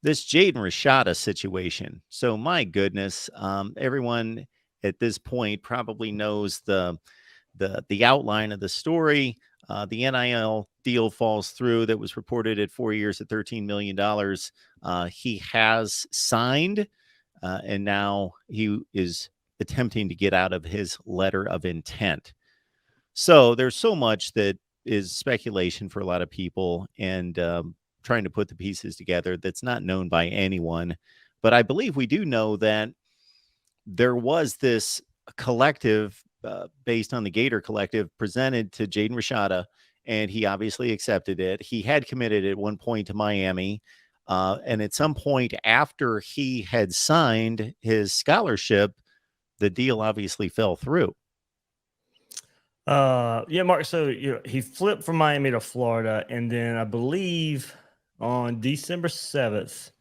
this Jaden Rashada situation. So my goodness, everyone at this point probably knows the outline of the story. The NIL deal falls through that was reported at 4 years at $13 million. He has signed, and now he is attempting to get out of his letter of intent. So there's so much that is speculation for a lot of people, and trying to put the pieces together that's not known by anyone. But I believe we do know that there was this collective based on the Gator collective presented to Jaden Rashada, and he obviously accepted it. He had committed at one point to Miami. And at some point after he had signed his scholarship, the deal obviously fell through. Yeah, Mark. So he flipped from Miami to Florida, and then I believe on December 7th,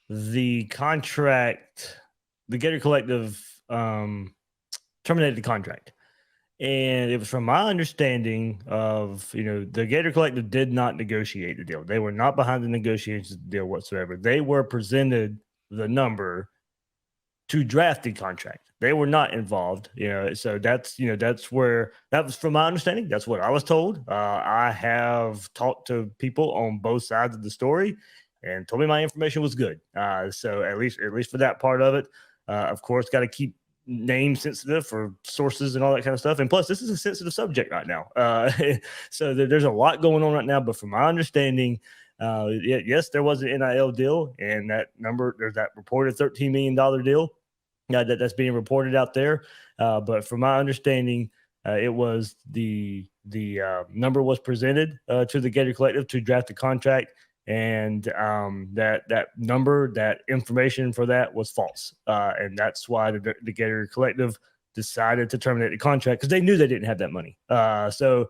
the Gator Collective terminated the contract. And it was from my understanding of, the Gator Collective did not negotiate the deal. They were not behind the negotiations of the deal whatsoever. They were presented the number to draft the contract. They were not involved, so that's where that was from my understanding. That's what I was told. I have talked to people on both sides of the story and told me my information was good. So at least for that part of it, of course, got to keep name sensitive for sources and all that kind of stuff. And plus, this is a sensitive subject right now. So there's a lot going on right now. But from my understanding, yes, there was an NIL deal, and that number, there's that reported $13 million deal that's being reported out there. But from my understanding, it was the number was presented to the Gator Collective to draft the contract. And that number, that information for that was false. And that's why the Gator Collective decided to terminate the contract, because they knew they didn't have that money. So,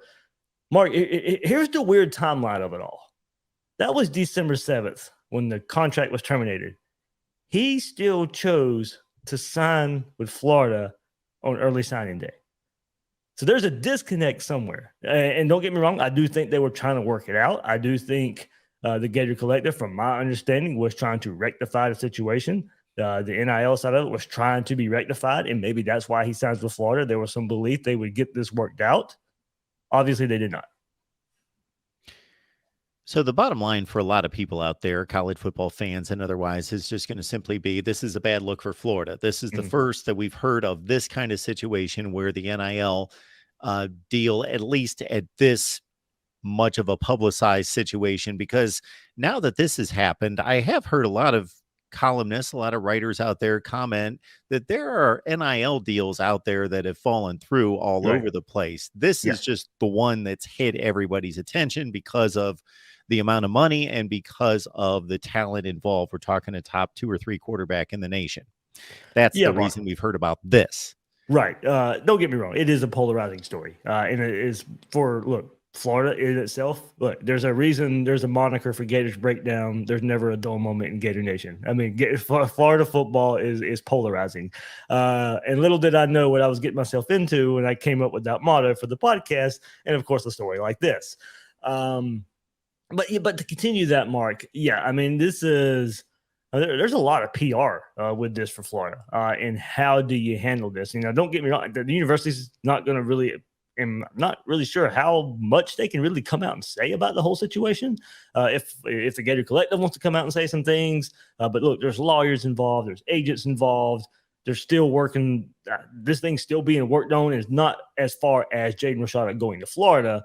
Mark, here's the weird timeline of it all. That was December 7th when the contract was terminated. He still chose to sign with Florida on early signing day. So there's a disconnect somewhere. And don't get me wrong, I do think they were trying to work it out. I do think the Gator Collective, from my understanding, was trying to rectify the situation. The NIL side of it was trying to be rectified, and maybe that's why he signs with Florida. There was some belief they would get this worked out. Obviously, they did not. So the bottom line for a lot of people out there, college football fans and otherwise, is just going to simply be, this is a bad look for Florida. This is the first that we've heard of this kind of situation where the NIL deal, at least at this much of a publicized situation, because now that this has happened, I have heard a lot of columnists, a lot of writers out there comment that there are NIL deals out there that have fallen through all over the place. This is just the one that's hit everybody's attention because of the amount of money and because of the talent involved. We're talking a top 2 or 3 quarterback in the nation. That's the reason we've heard about this. Right. Don't get me wrong. It is a polarizing story. And it is Florida in itself. Look, there's a reason there's a moniker for Gators Breakdown. There's never a dull moment in Gator Nation. I mean, Florida football is polarizing. And little did I know what I was getting myself into when I came up with that motto for the podcast. And of course, a story like this. But to continue that, Mark, I mean, this is there's a lot of PR with this for Florida. And how do you handle this? Don't get me wrong, the university's not going to really. I'm not really sure how much they can really come out and say about the whole situation. If the Gator Collective wants to come out and say some things, but look, there's lawyers involved, there's agents involved. They're still working. This thing's still being worked on. Is not as far as Jaden Rashada going to Florida,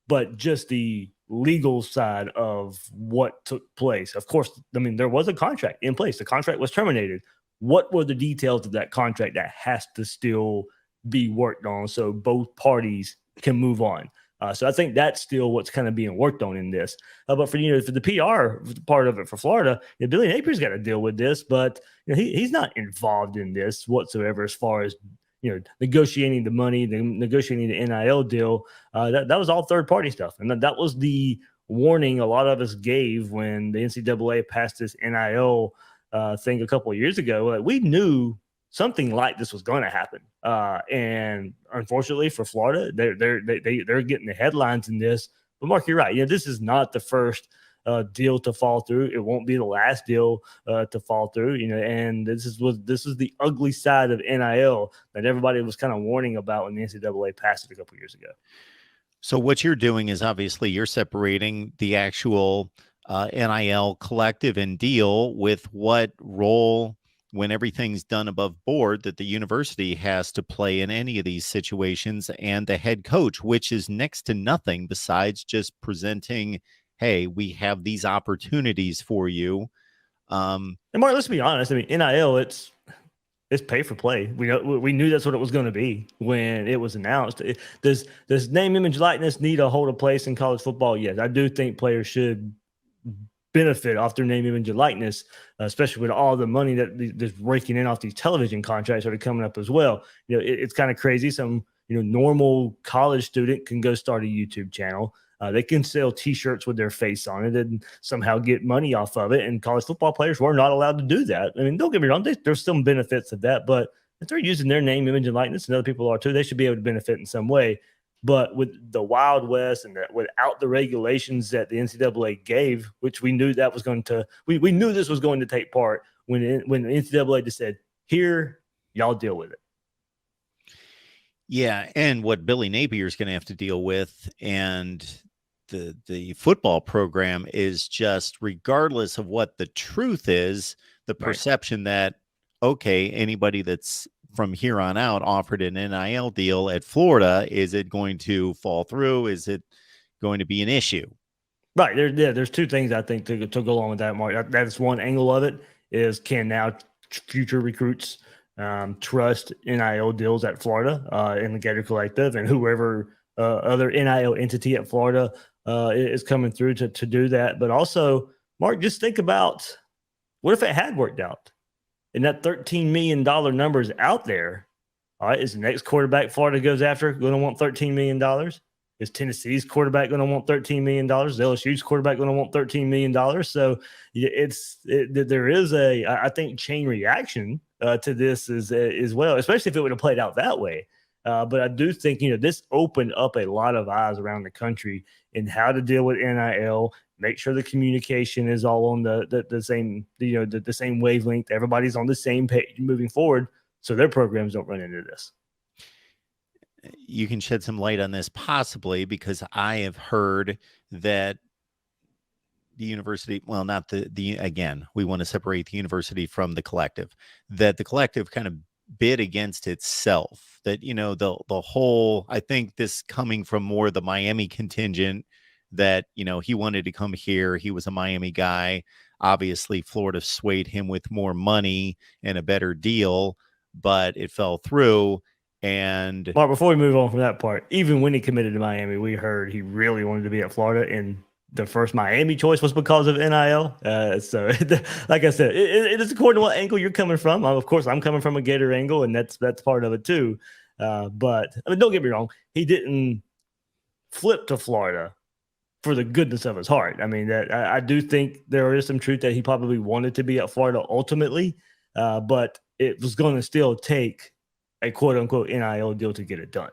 but just the legal side of what took place. Of course, I mean, there was a contract in place. The contract was terminated. What were the details of that contract that has to still be worked on so both parties can move on? So I think that's still what's kind of being worked on in this. But for the PR part of it for Florida, Billy Napier's got to deal with this, but he's not involved in this whatsoever as far as negotiating the money, negotiating the NIL deal. That was all third party stuff, and that was the warning a lot of us gave when the NCAA passed this NIL thing a couple of years ago. Like, we knew something like this was going to happen, and unfortunately for Florida, they're getting the headlines in this. But Mark, you're right. This is not the first deal to fall through. It won't be the last deal to fall through, and this is the ugly side of NIL that everybody was kind of warning about when the NCAA passed it a couple years ago. So what you're doing is obviously you're separating the actual NIL collective and deal with what role, when everything's done above board, that the university has to play in any of these situations, and the head coach, which is next to nothing besides just presenting, hey, we have these opportunities for you. And Mark, let's be honest. I mean, NIL, it's pay for play. We knew that's what it was going to be when it was announced. Does name, image, likeness need to hold a place in college football? Yes, I do think players should benefit off their name, image, and likeness, especially with all the money that's raking in off these television contracts that are coming up as well. It's kind of crazy. Some normal college student can go start a YouTube channel. They can sell T-shirts with their face on it and somehow get money off of it. And college football players were not allowed to do that. I mean, don't get me wrong, there's some benefits of that, but if they're using their name, image, and likeness, and other people are too, they should be able to benefit in some way. But with the Wild West and without the regulations that the NCAA gave, which we knew that was going to, we knew this was going to take part when the NCAA just said, "Here, y'all deal with it." Yeah, and what Billy Napier is going to have to deal with, and the football program, is just, regardless of what the truth is, the perception that, okay, anybody that's from here on out offered an NIL deal at Florida, is it going to fall through? Is it going to be an issue? Right. There's two things I think to go along with that, Mark. That's one angle of it, is can now future recruits trust NIL deals at Florida in the Gator Collective, and whoever other NIL entity at Florida is coming through to do that. But also, Mark, just think about, what if it had worked out and that $13 million number is out there? All right, is the next quarterback Florida goes after going to want $13 million? Is Tennessee's quarterback going to want $13 million? Is LSU's quarterback going to want $13 million? So there is I think, chain reaction to this as well, especially if it would have played out that way. But I do think, this opened up a lot of eyes around the country in how to deal with NIL, make sure the communication is all on the same, the same wavelength. Everybody's on the same page moving forward, so their programs don't run into this. You can shed some light on this possibly, because I have heard that the university, well, not the again, we want to separate the university from the collective, that the collective kind of bid against itself, that, the whole, I think this coming from more the Miami contingent, that, he wanted to come here. He was a Miami guy. Obviously, Florida swayed him with more money and a better deal, but it fell through. And Mark, before we move on from that part, even when he committed to Miami, we heard he really wanted to be at Florida, and the first Miami choice was because of NIL. So, like I said, it is according to what angle you're coming from. Of course, I'm coming from a Gator angle, and that's part of it too. But I mean, don't get me wrong, he didn't flip to Florida for the goodness of his heart. I mean, that I do think there is some truth that he probably wanted to be at Florida ultimately, but it was going to still take a quote unquote NIL deal to get it done.